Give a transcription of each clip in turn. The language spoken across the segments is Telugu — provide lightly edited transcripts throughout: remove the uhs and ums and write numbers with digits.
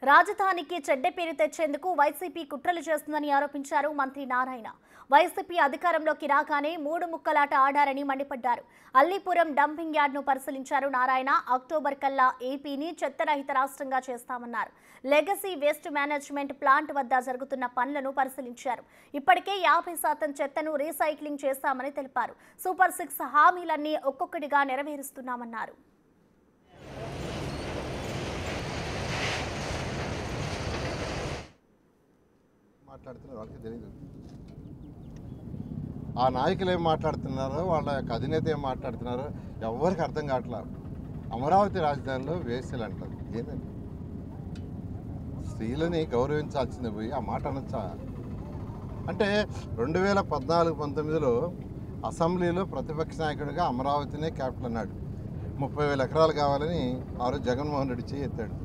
రాజధానికి చెడ్డ పేరు తెచ్చేందుకు వైసీపీ కుట్రలు చేస్తుందని ఆరోపించారు మంత్రి నారాయణ. వైసీపీ అధికారంలోకి రాగానే మూడు ముక్కలాట ఆడారని మండిపడ్డారు. అల్లీపురం డంపింగ్ యార్డ్ను పరిశీలించారు నారాయణ. అక్టోబర్ కల్లా ఏపీని చెత్తరహిత రాష్ట్రంగా చేస్తామన్నారు. లెగసీ వేస్ట్ మేనేజ్మెంట్ ప్లాంట్ వద్ద జరుగుతున్న పనులను పరిశీలించారు. ఇప్పటికే 50% చెత్తను రీసైక్లింగ్ చేస్తామని తెలిపారు. సూపర్ 6 హామీలన్నీ ఒక్కొక్కటిగా నెరవేరుస్తున్నామన్నారు. మాట్లాడుతున్నారు వాళ్ళకి తెలియదు. ఆ నాయకులు ఏం మాట్లాడుతున్నారో, వాళ్ళ యొక్క అధినేత ఏం మాట్లాడుతున్నారో ఎవరికి అర్థం కావట్లేదు. అమరావతి రాజధానిలో వేసలు అంటారు. ఏదండి, స్త్రీలని గౌరవించాల్సింది పోయి ఆ మాట అనొచ్చా? అంటే 2014-19లో అసెంబ్లీలో ప్రతిపక్ష నాయకుడిగా అమరావతినే క్యాపిటల్ అన్నాడు. 30,000 ఎకరాలు కావాలని ఆ రోజు జగన్మోహన్ రెడ్డి చేయి ఎత్తాడు.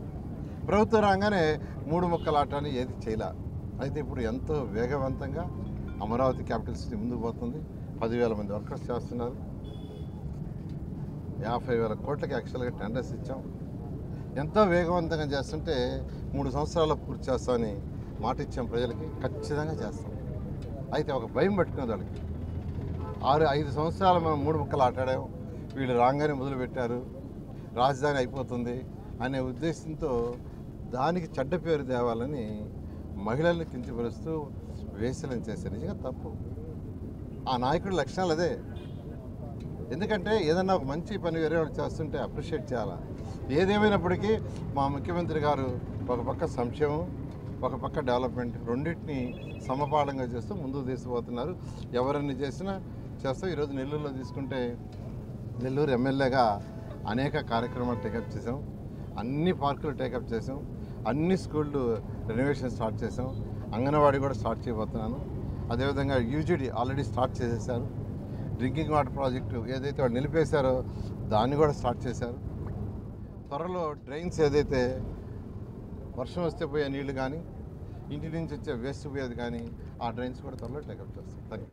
ప్రభుత్వం రాగానే మూడు ముక్కలాటని ఏది చేయలే. అయితే ఇప్పుడు ఎంతో వేగవంతంగా అమరావతి క్యాపిటల్ సిటీ ముందుకు పోతుంది. 10,000 మంది వర్కర్స్ చేస్తున్నారు. 50,000 కోట్లకి యాక్చువల్గా టెండర్స్ ఇచ్చాం. ఎంతో వేగవంతంగా చేస్తుంటే 3 సంవత్సరాల్లో పూర్తి చేస్తామని మాట ఇచ్చాం ప్రజలకి. ఖచ్చితంగా చేస్తాం. అయితే ఒక భయం పట్టుకున్నది వాళ్ళకి. 5 సంవత్సరాలు మనం మూడు ముక్కలు ఆటాడాము, వీళ్ళు రాగానే మొదలుపెట్టారు, రాజధాని అయిపోతుంది అనే ఉద్దేశంతో దానికి చెడ్డ పేరు తేవాలని మహిళల్ని కించపరుస్తూ వేసలను చేసే నిజంగా తప్పు. ఆ నాయకుడి లక్షణాలు అదే. ఎందుకంటే ఏదన్నా ఒక మంచి పని వేరే వాళ్ళు చేస్తుంటే అప్రిషియేట్ చేయాలా. ఏదేమైనప్పటికీ మా ముఖ్యమంత్రి గారు ఒక పక్క సంక్షేమం, ఒక పక్క డెవలప్మెంట్ రెండింటినీ సమపాలంగా చేస్తూ ముందుకు తీసుకుపోతున్నారు. ఎవరన్నీ చేసినా చేస్తాం. ఈరోజు నెల్లూరులో తీసుకుంటే నెల్లూరు ఎమ్మెల్యేగా అనేక కార్యక్రమాలు టేకప్ చేసాం. అన్ని పార్కులు టేకప్ చేసాం. అన్ని స్కూళ్ళు రెనోవేషన్ స్టార్ట్ చేసాం. అంగన్వాడీ కూడా స్టార్ట్ చేయబోతున్నాను. అదేవిధంగా యూజీడీ ఆల్రెడీ స్టార్ట్ చేసేసారు. డ్రింకింగ్ వాటర్ ప్రాజెక్టు ఏదైతే వాళ్ళు నిలిపేశారో దాన్ని కూడా స్టార్ట్ చేశారు. త్వరలో డ్రైన్స్ ఏదైతే వర్షం వస్తే పోయే నీళ్లు కానీ, ఇంటి నుంచి వచ్చే వేస్ట్ పోయేది కానీ, ఆ డ్రైన్స్ కూడా త్వరలో టేకప్ చేస్తాం. Thank you.